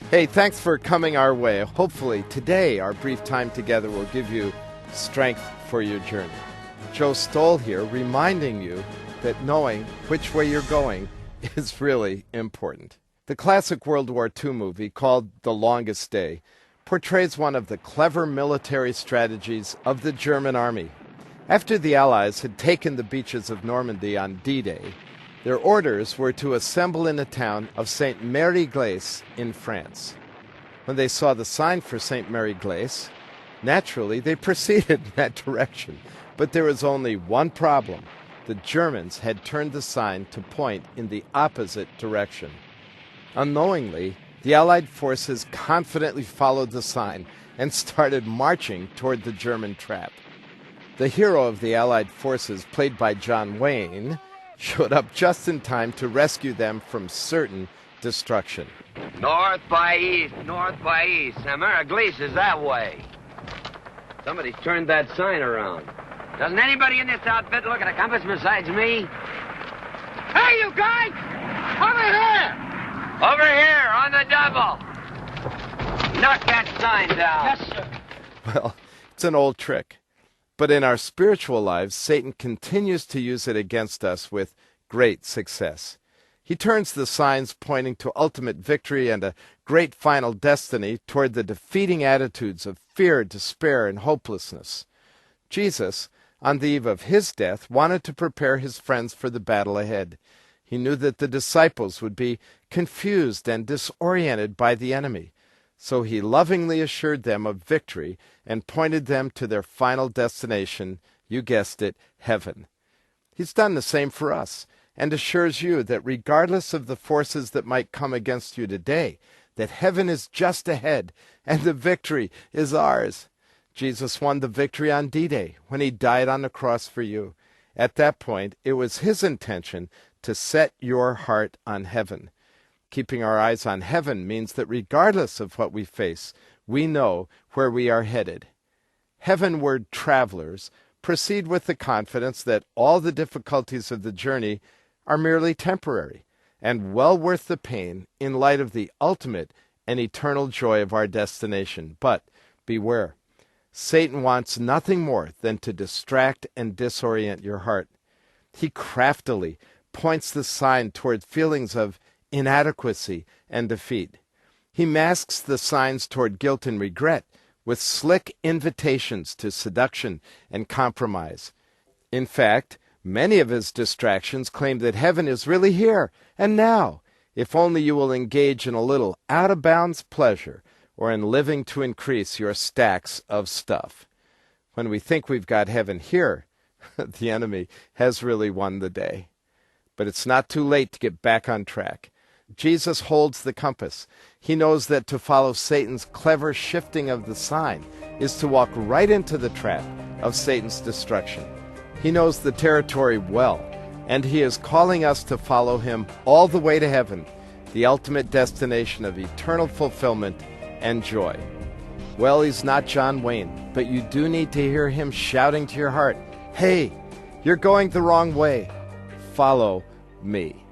Hey, thanks for coming our way. Hopefully today our brief time together will give you strength for your journey. Joe Stowell here, reminding you that knowing which way you're going is really important. The classic World War II movie called The Longest Day portrays one of the clever military strategies of the German army. After the Allies had taken the beaches of Normandy on D-Day, their orders were to assemble in the town of St. Mere-Eglise in France. When they saw the sign for St. Mere-Eglise, naturally they proceeded in that direction. But there was only one problem. The Germans had turned the sign to point in the opposite direction. Unknowingly, the Allied forces confidently followed the sign and started marching toward the German trap. The hero of the Allied forces, played by John Wayne, showed up just in time to rescue them from certain destruction. North by east. Mere-Eglise is that way. Somebody's turned that sign around. Doesn't anybody in this outfit look at a compass besides me? Hey, you guys! Over here! Over here, on the double! Knock that sign down. Yes, sir. Well, it's an old trick. But in our spiritual lives, Satan continues to use it against us with great success. He turns the signs pointing to ultimate victory and a great final destiny toward the defeating attitudes of fear, despair, and hopelessness. Jesus, on the eve of his death, wanted to prepare his friends for the battle ahead. He knew that the disciples would be confused and disoriented by the enemy. So he lovingly assured them of victory and pointed them to their final destination, you guessed it, heaven. He's done the same for us and assures you that regardless of the forces that might come against you today, that heaven is just ahead and the victory is ours. Jesus won the victory on D-Day when he died on the cross for you. At that point, it was his intention to set your heart on heaven. Keeping our eyes on heaven means that regardless of what we face, we know where we are headed. Heavenward travelers proceed with the confidence that all the difficulties of the journey are merely temporary and well worth the pain in light of the ultimate and eternal joy of our destination. But beware, Satan wants nothing more than to distract and disorient your heart. He craftily points the sign toward feelings of inadequacy and defeat. He masks the signs toward guilt and regret with slick invitations to seduction and compromise. In fact, many of his distractions claim that heaven is really here and now, if only you will engage in a little out-of-bounds pleasure or in living to increase your stacks of stuff. When we think we've got heaven here, the enemy has really won the day. But it's not too late to get back on track. Jesus holds the compass. He knows that to follow Satan's clever shifting of the sign is to walk right into the trap of Satan's destruction. He knows the territory well, and he is calling us to follow him all the way to heaven, the ultimate destination of eternal fulfillment and joy. Well, he's not John Wayne, but you do need to hear him shouting to your heart, "Hey, you're going the wrong way. Follow me."